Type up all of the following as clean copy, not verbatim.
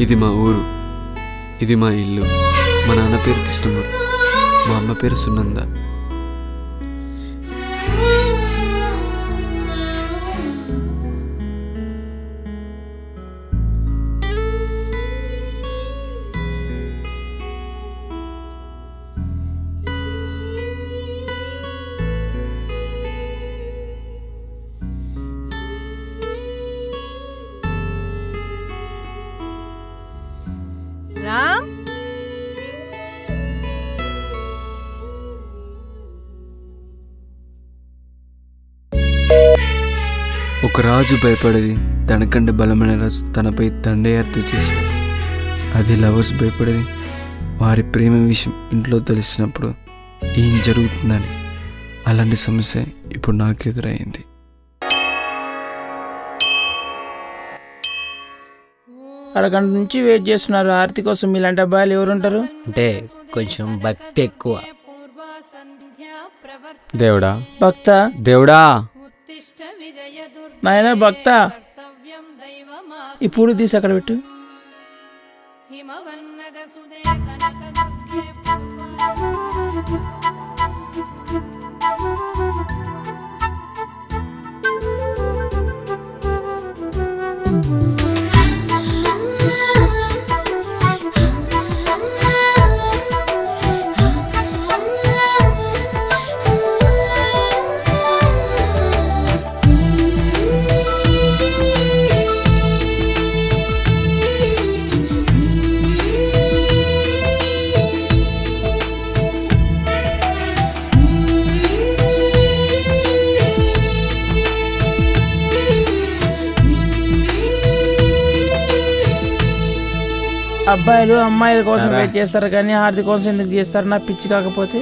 ఇది మా ఊరు, ఇది మా ఇల్లు. మా నాన్న పేరు కృష్ణమూర్తి, మా అమ్మ పేరు సునంద. రామ్, ఒక రాజు భయపడేది తనకంటే బలమైన రాజు తనపై దండయాత్ర చేసినప్పుడు, అది లవర్స్ భయపడేది వారి ప్రేమ విషయం ఇంట్లో తెలిసినప్పుడు ఏం జరుగుతుందని. అలాంటి సమస్య ఇప్పుడు నాకు ఎదురైంది. అరగంట నుంచి వెయిట్ చేస్తున్నారు ఆరతి కోసం. ఇలాంటి అబ్బాయిలు ఎవరుంటారు? అంటే కొంచెం భక్తి ఎక్కువ. దేవుడా, భక్త, దేవుడా, నాయనా భక్త, ఇప్పుడు తీసి అక్కడ పెట్టు. అబ్బాయిలు అమ్మాయిల కోసం వెయిట్ చేస్తారు కానీ ఆరతి కోసం ఎందుకు చేస్తారు? నా పిచ్చి కాకపోతే.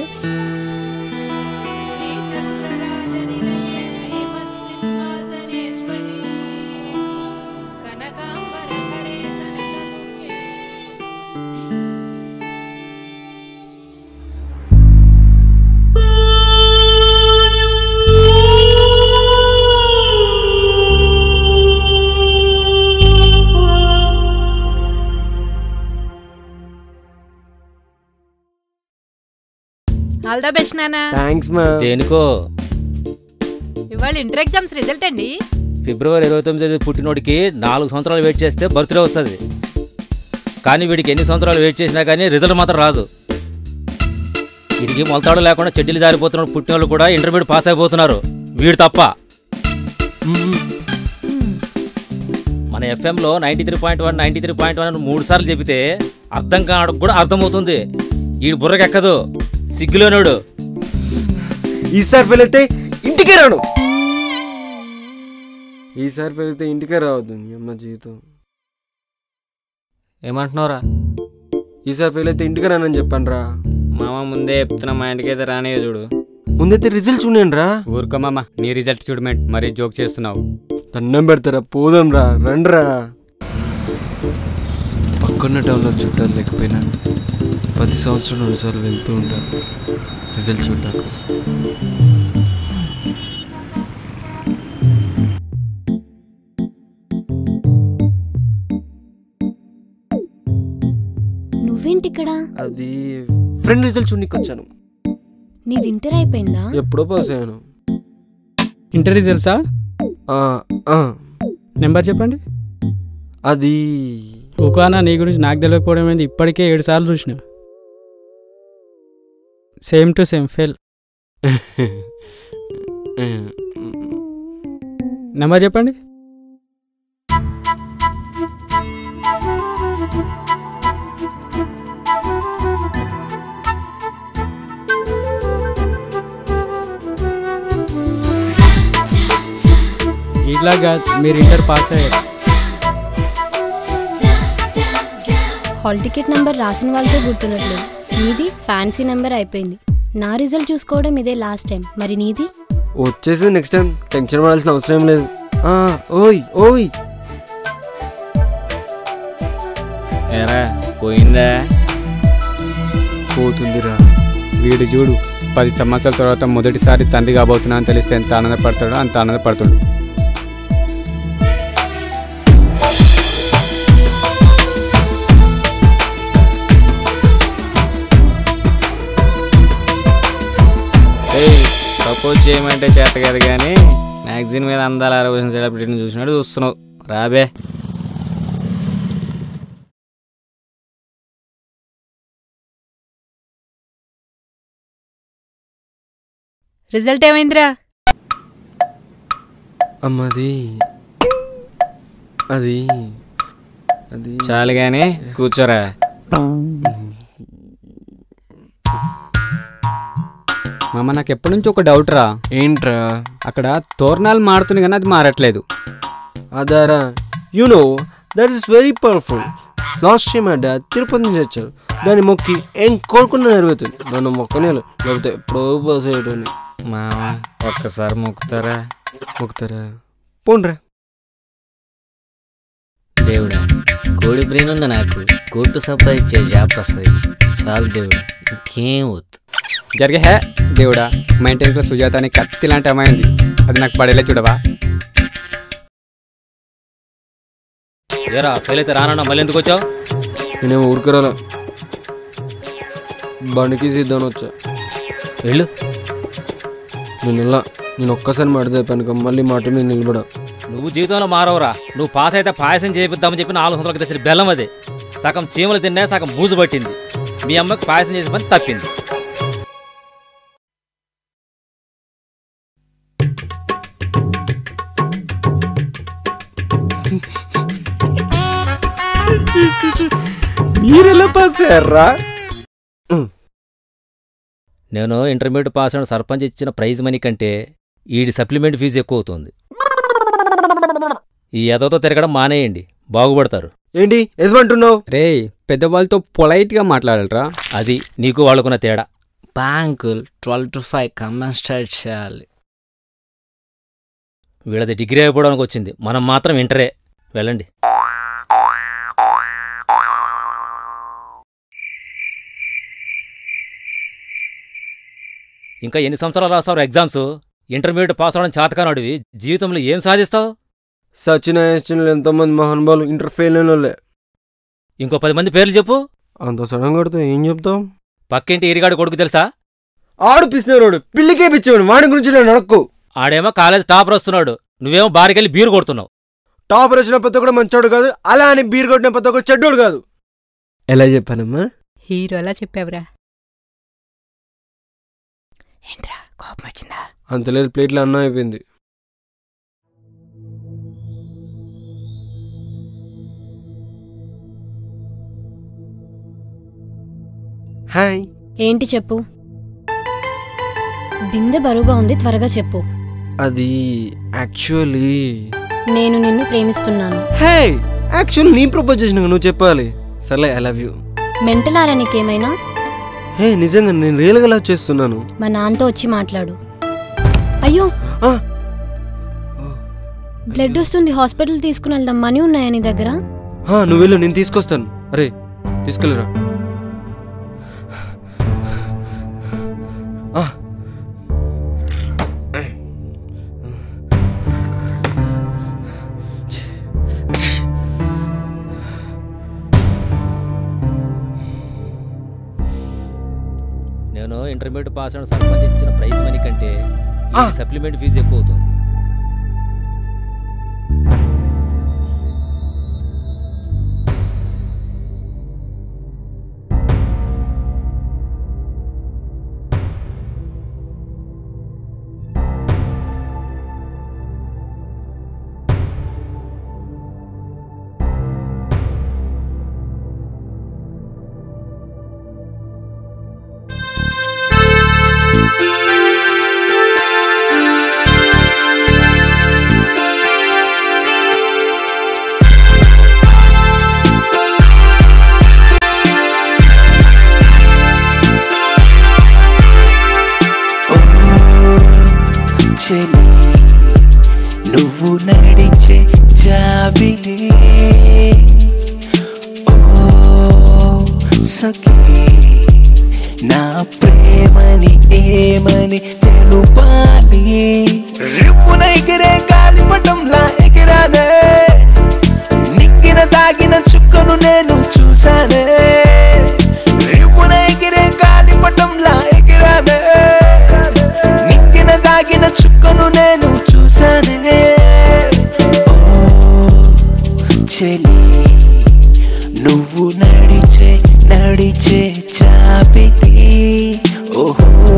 ఆల్ ద బెస్ట్ నాన్న. థ్యాంక్స్ మా. దేనికో? ఇవాళ ఇంటర్ ఎగ్జామ్స్ రిజల్ట్ అండి. ఫిబ్రవరి 29 పుట్టినోడికి 4 సంవత్సరాలు వెయిట్ చేస్తే బర్త్డే వస్తుంది. కానీ వీడికి ఎన్ని సంవత్సరాలు వెయిట్ చేసినా కానీ రిజల్ట్ మాత్రం రాదు. వీడికి మొలతాడు లేకుండా చెడ్డీలు జారిపోతున్న పుట్టినోళ్ళు కూడా ఇంటర్మీడియట్ పాస్ అయిపోతున్నారు, వీడు తప్ప. మన ఎఫ్ఎంలో 93.1 93.1 3 సార్లు చెబితే అర్థం కావడం కూడా అర్థమవుతుంది. వీడు బుర్రకెక్కదు, సిగ్గులోనోడు. ఈసారి ఫెయిల్ అయితే ఇంటికే రాను. ఈసారి వెళ్తే ఇంటికే రావద్దు నీ అమ్మ జీవితం. ఏమంటున్నావురా? ఈసారి ఫెయిల్ అయితే ఇంటికి రానని చెప్పాను రా. మామ ముందే చెప్తున్నా, మా ఇంటికి అయితే రానే చూడు. ముందైతే రిజల్ట్ చూడండి రా. ఊరుకో మామ, నీ రిజల్ట్ చూడమేంటి మరీ జోక్ చేస్తున్నావు. దండం పెడతారా, పోదాం రా, రండిరా. పక్కన్న టౌన్లో చుట్టాలు లేకపోయినా 10 సంవత్సరాలు 2 సార్లు వెళ్తూ ఉంటాను రిజల్ట్ చూడడం కోసం. నువ్వేంటి ఇక్కడ? అది ఫ్రెండ్ రిజల్ట్ చూడడానికి వచ్చాను. నీది ఇంటర్ అయిపోయిందా? ఎప్పుడో పాస్ అయ్యాను. ఇంటర్ రిజల్ట్సా? నెంబర్ చెప్పండి. అది ఊకానా, నీ గురించి నాకు తెలియకపోవడం ఏంది? ఇప్పటికే 7 సార్లు చూసిన. Same to same fail. Number చెప్పండి. ఇట్లాగా మీరు ఇంటర్ పాస్ అయ్యారు. హాల్ టికెట్ నెంబర్ రాసిన వాళ్ళతో గుర్తున్నట్లేదు. నీది ఫ్యాన్సీ నెంబర్ అయిపోయింది. నా రిజల్ట్ చూసుకోవడం ఇదే లాస్ట్ టైం. మరి నీది? వచ్చేసి నెక్స్ట్ టైం టెన్షన్ పడాల్సిన అవసరం లేదు. ఓయ్ ఓయ్ ఏరా పోయిందా? పోతుందిరా. వీడు చూడు, 10 సంవత్సరాల తర్వాత మొదటిసారి తండ్రి కాబోతున్నా అని తెలిస్తే ఎంత ఆనందపడతాడో అంత ఆనందపడుతాడు. ప్రపోజ్ చేయమంటే చేత కదా కానీ మ్యాగజైన్ మీద అందాల 60 సెలబ్రిటీని చూసినట్టు చూస్తున్నావు. రాబే. రిజల్ట్ ఏమైందిరా? అమ్మది అది అది చాలు కానీ కూర్చోరా. మామ నాకు ఎప్పటి నుంచి ఒక డౌట్ రా. ఏంట్రా? అక్కడ తోరణాలు మారుతుంది కానీ అది మారట్లేదు. అదారా no that is very powerful. Last time అడ్డా తిరుపతి నుంచి వచ్చారు. దాన్ని మొక్కి ఏం కోరుకున్నా నెరవేరుతుంది. నన్ను మొక్కనేలు లేకపోతే ఎప్పుడో పాస్ అయ్యేటోని. మామ ఒక్కసారి మొక్కుతారా? మొక్కుతారా? పోండ్రా. దేవుడా, కోడి బ్రెయిన్ ఉన్న నాకు కోర్టు సంపాదించే జాబ్ వస్తుంది. చాలు దేవుడా, ఇంకేం వద్దు. జరిగే హే దేవుడా, మా ఇంటి ఇంట్లో సుజాత అని కత్తి లాంటి అమ్మాయి ఉంది. అది నాకు పడేలే చూడవా. ఏరా ఫెయిల్ అయితే రానన్నా మళ్ళీ ఎందుకు వచ్చావు? నేనేమో ఊరికరాలా, బండికి సిద్ధాన్ని వచ్చా. వెళ్ళు. నేను ఒక్కసారి మాట చెప్పాను, మళ్ళీ మాట మీద నిలబడా. నువ్వు జీవితంలో మారవరా. నువ్వు పాస్ అయితే పాయసం చేపిద్దామని చెప్పి 4 సంవత్సరాలకి తెచ్చిన బెల్లం అది. సగం చీమలు తిన్నా, సగం బూజు పట్టింది. మీ అమ్మకి పాయసం చేసే పని తప్పింది. మీరెలా పాస్ అయ్యారా? నేను ఇంటర్మీడియట్ పాస్ అయిన సర్పంచ్ ఇచ్చిన ప్రైజ్ మనీ కంటే ఈడి సప్లిమెంట్ ఫీజు ఎక్కువ అవుతుంది. ఈ ఎదవతో తిరగడం మానేయండి, బాగుపడతారు. ఏంటి ఎదువంటున్నావు? రే పెద్దవాళ్ళతో పొలైట్గా మాట్లాడాలరా. అది నీకు వాళ్ళకున్న తేడా. బ్యాంకులు 12 to 5 కమెంట్ స్టార్ట్ చేయాలి. వీళ్ళది డిగ్రీ అయిపోవడానికి వచ్చింది, మనం మాత్రం ఇంటరే. వెళ్ళండి. ఇంకా ఎన్ని సంవత్సరాలు రాస్తావు ఎగ్జామ్స్? ఇంటర్మీడియట్ పాస్ అవడం చేతకానడివి జీవితంలో ఏం సాధిస్తావు? సచిన్ ఎంతోమంది మహానుభావులు ఇంటర్ ఫెయిల్ అయిన వాళ్ళే. ఇంకో 10 మంది పేర్లు చెప్పు. అంత సడన్ కొడితే ఏం చెప్తాం? పక్కింటి ఇరిగాడు కొడుకు తెలుసా? ఆడు పిసినారోడు, పిల్లికే పిచ్చేవాడు. వాడి గురించి నేను అడక్కు. ఆడేమో కాలేజ్ టాపర్ వస్తున్నాడు, నువ్వేమో బారికెళ్ళి బీరు కొడుతున్నావు. టాపర్ వచ్చిన ప్రతి ఒక్కడు మంచోడు కాదు, అలా అని బీర్ కొట్టిన ప్రతి ఒక్కడు చెడ్డోడు కాదు. ఎలా చెప్పానమ్మా? హీరోలా చెప్పావురా. ఏంట్రా కోపం వచ్చిందా? అంత లేదు, ప్లేట్లో అన్నం అయిపోయింది. హాయ్. ఏంటి చెప్పు. బిందె బరువుగా ఉంది, త్వరగా చెప్పు. అది యాక్చువల్లీ నేను నిన్ను ప్రేమిస్తున్నాను. హే యాక్చువల్లీ నీ ప్రపోజ్ చేసిన నువ్వు చెప్పాలి. సర్లే, ఐ లవ్ యూ. మెంటలారా నీకేమైనా? హే నిజంగా నేను రియల్గా లవ్ చేస్తున్నాను. మా నాన్నతో వచ్చి మాట్లాడు. అయ్యో బ్లడ్ వస్తుంది, హాస్పిటల్ తీసుకుని వెళ్దాం. మనీ ఉన్నాయా నీ దగ్గర? నువ్వు వెళ్ళు, నేను తీసుకొస్తాను. అరే తీసుకెళ్ళరా. నేను ఇంటర్మీడియట్ పాస్ అయిన సర్పంచ్ ఇచ్చిన ప్రైజ్ మనీ కంటే సప్లిమెంట్ ఫీజు ఎక్కువ అవుతుంది. నువ్వు నడిచే జాబిలే ఓ సఖీ, నా ప్రేమని ఏమని తెలుపాలి. రివ్వున ఎగిరే గాలిపటంలా ఎగిరానే, నింగిన దాగిన చుక్కను నేను చూసానే. రివ్వున ఎగిరే గాలిపటంలా ఎగిరానే, నింగిన దాగి చెలి నువ్వు నడిచే చాపిటి ఓహో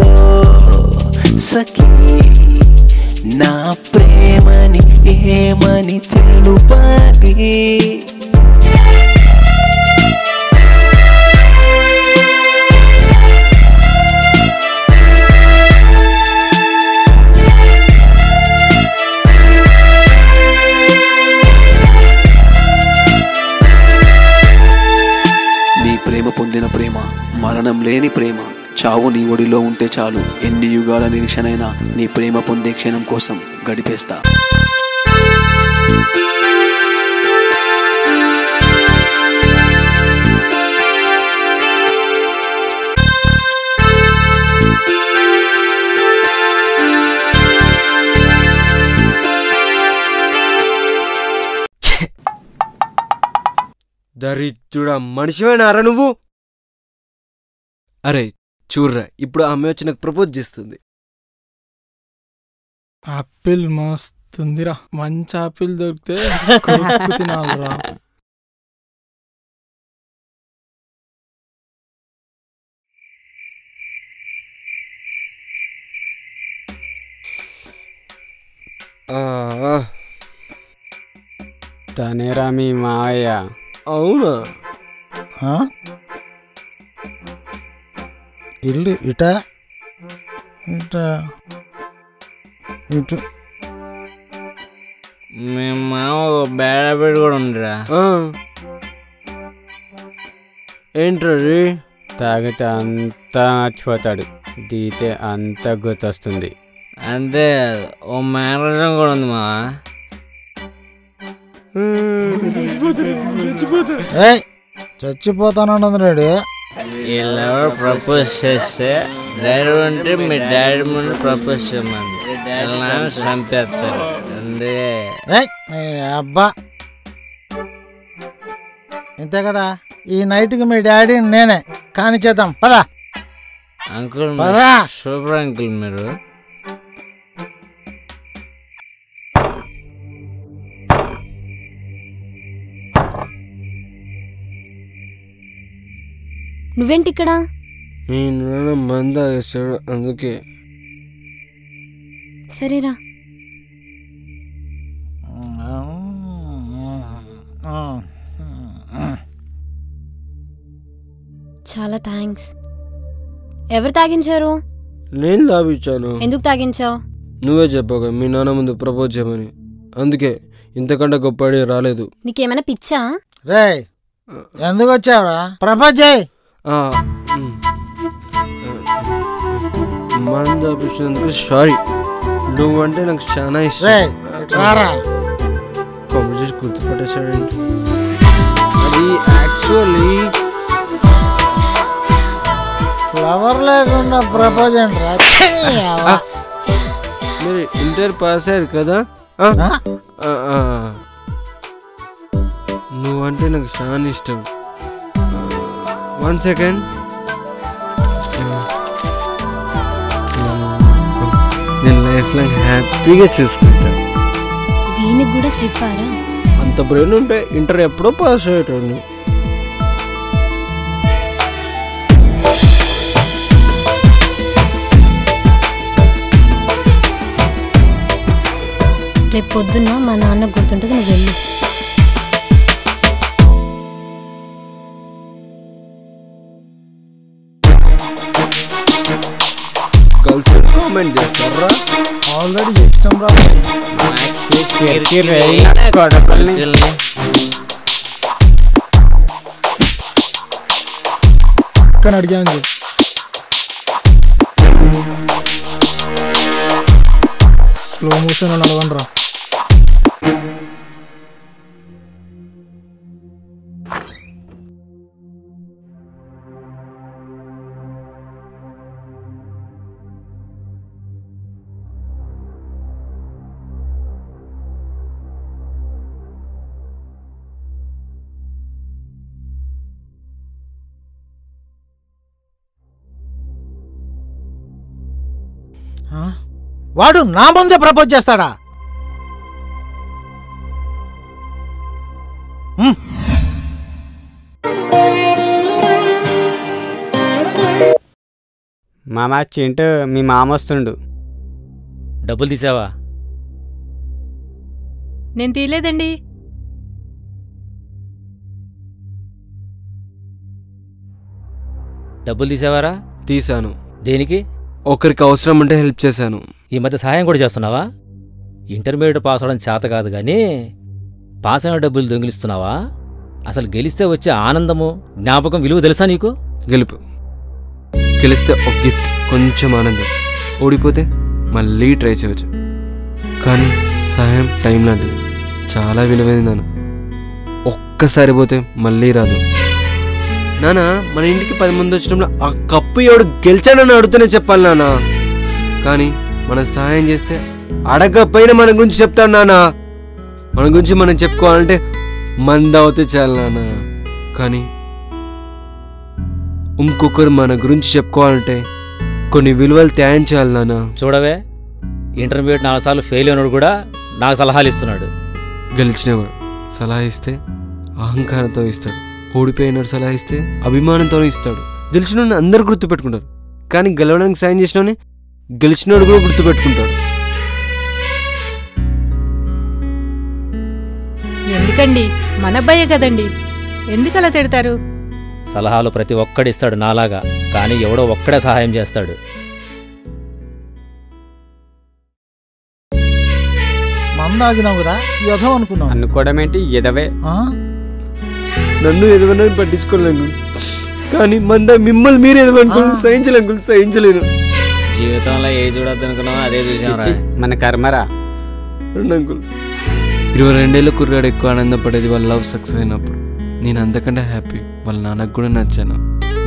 సఖీ నా ప్రేమని ఏమని తెలుపాలి పొందిన ప్రేమ మరణం లేని ప్రేమ చావు నీ ఒడిలో ఉంటే చాలు ఎన్ని యుగాల నిరీక్షణైనా నీ ప్రేమ పొందే క్షణం కోసం గడిపేస్తా దరిద్రుడా మనిషివేనారా నువ్వు అరే చూర్రా ఇప్పుడు ఆ అమ్మాయి వచ్చి నాకు ప్రపోజ్ చేస్తుంది ఆపిల్ మస్తుందిరా మంచి ఆపిల్ దొరికితే తినాలిరా తనేరా మీ మావయ్య అవునా ఇల్లు ఇటా ఇటు మేము మామ బేడబెడి కూడా ఉందిరా ఏంట్రా తాగితే అంతా మర్చిపోతాడు దిగితే అంతా గుర్తొస్తుంది అంతే ఓ మేనరిజం కూడా ఉంది మా చచ్చిపోతానన్నది రెడీ వీళ్ళెవరు ప్రపోజ్ చేస్తే డాడీ ఉంటే మీ డాడీ ముందు ప్రపోజ్ చేయమంది చంపేస్తారు అందుకే అబ్బా ఇంతే కదా ఈ నైట్కి మీ డాడీ నేనే కాని చేద్దాం పదా అంకుల్ సూపర్ అంకుల్ మీరు నువ్వేంటి ఇక్కడ మీ నాన్న మంద వేసాడు అందుకే సరేరా చాలా థ్యాంక్స్ ఎవరు తాగించారు నేను లాభించాను ఎందుకు తాగించావు నువ్వే చెప్పాక మీ నాన్న ముందు ప్రపోజ్ చేయమని అందుకే ఇంతకంటే గొప్ప రాలేదు నీకేమైనా పిచ్చా రే ఎందుకు వచ్చావురా ప్రపోజ్ చేయి మంద ఆపించినందుకు సారీ నువ్వంటే నాకు చాలా ఇష్టం చేసి గుర్తుపట్టేశాడండి అది యాక్చువల్లీ ఫ్లవర్ లేకుండా ప్రపోజ్ మీరు ఇంటర్ పాస్ అయ్యారు కదా నువ్వంటే నాకు చాలా ఇష్టం 1 సెకండ్ నేను లైఫ్ లాంగ్ హ్యాపీగా చూసుకుంటాను దీనికి కూడా స్లిప్పారా అంత బ్రెయిన్ ఉంటే ఇంటర్ ఎప్పుడో పాస్ అయ్యేటోని రేపు పొద్దున్న మా నాన్న గుర్తుంటుంది నువ్వు వెళ్ళు గర్ల్స్ కామెంట్ చేస్తారా ఆల్రెడీ ఇష్టం రా అక్కని అడిగాను స్లో మోషన్ నడవండి రా వాడు నా ముందే ప్రపోజ్ చేస్తాడా మామ చింటూ మీ మామ వస్తుండు. డబ్బులు తీసావా? నేను తీయలేదండి. డబ్బులు తీసావారా? తీశాను. దేనికి? ఒకరికి అవసరం ఉంటే హెల్ప్ చేశాను. ఈ మధ్య సహాయం కూడా చేస్తున్నావా? ఇంటర్మీడియట్ పాస్ అవడం చేత కాదు కానీ పాస్ అయిన డబ్బులు దొంగిలిస్తున్నావా? అసలు గెలిస్తే వచ్చే ఆనందము జ్ఞాపకం విలువ తెలుసా నీకు? గెలిస్తే ఒక గిఫ్ట్, కొంచెం ఆనందం. ఓడిపోతే మళ్ళీ ట్రై చేయవచ్చు. కానీ సహాయం టైం లాంటిది, చాలా విలువైంది నాన్న. ఒక్కసారి పోతే మళ్ళీ రాదు. నాన్న, మన ఇంటికి 10 మంది వచ్చినప్పుడు ఆ కప్పు ఎవడు గెలిచానని అడుగుతూనే చెప్పాలి నాన్న. కానీ మనం సహాయం చేస్తే అడగకపోయినా మన గురించి చెప్తాను నాన్న. మన గురించి మనం చెప్పుకోవాలంటే మంద అవుతే చాలు నాన్న. కానీ ఇంకొకరు మన గురించి చెప్పుకోవాలంటే కొన్ని విలువలు త్యాగం చేయాలి నాన్న. చూడవే, ఇంటర్మీడియట్ 4 సార్లు ఫెయిల్ అయినాడు కూడా నాకు సలహాలు ఇస్తున్నాడు. గెలిచినవాడు సలహా ఇస్తే అహంకారంతో ఇస్తాడు, ఓడిపోయినాడు సలహా ఇస్తే అభిమానంతో ఇస్తాడు. గెలిచిన అందరు గుర్తుపెట్టుకుంటారు, కానీ గెలవడానికి సాయం చేసినోని గెలిచినోడు కూడా గుర్తుపెట్టుకుంటాడు. ఎందుకండి, మన అబ్బాయే కదండి, ఎందుకలా తిడతారు? సలహాలు ప్రతి ఒక్కడిస్తాడు నాలాగా, కానీ ఎవడో ఒక్కడే సహాయం చేస్తాడు. మందాగినావు కదా, యుధం అనుకున్నావు. అనుకోవడం ఏంటి, ఎదవే. నన్ను ఎదవనని పట్టించుకోలేను, కానీ మిమ్మల్ని మీరు ఎదవనుకోండి సహించలేను. జీవితంలో ఏ చూడద్దు అనుకున్నావు అదే చూసాం. మన కర్మరా. అంకుల్, 22 ఏళ్ళ కుర్రాడు ఎక్కువ ఆనందపడేది వాళ్ళ లవ్ సక్సెస్ అయినప్పుడు. నేను అంతకంటే హ్యాపీ వాళ్ళ నాన్నకు కూడా నచ్చాను.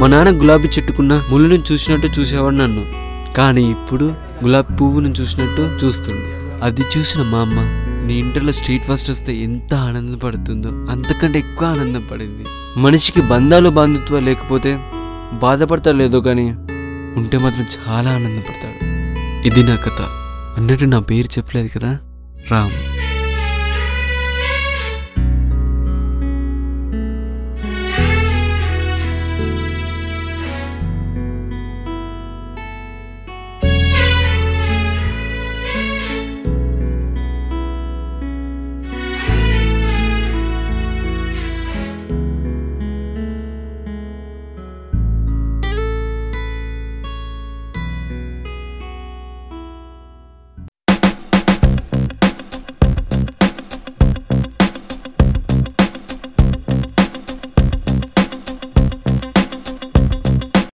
మా నాన్న గులాబీ చెట్టుకున్న ముళ్ళుని చూసినట్టు చూసేవాడు నన్ను, కానీ ఇప్పుడు గులాబీ పువ్వును చూసినట్టు చూస్తుంది. అది చూసిన మా అమ్మ నీ ఇంటర్లో స్ట్రీట్ ఫస్ట్ వస్తే ఎంత ఆనందపడుతుందో అంతకంటే ఎక్కువ ఆనందం పడింది. మనిషికి బంధాలు బాంధుత్వం లేకపోతే బాధపడతాడు లేదో, కానీ ఉంటే మాత్రం చాలా ఆనందపడతాడు. ఇది నా కథ. అన్నట్టు నా పేరు చెప్పలేదు కదా, రామ్.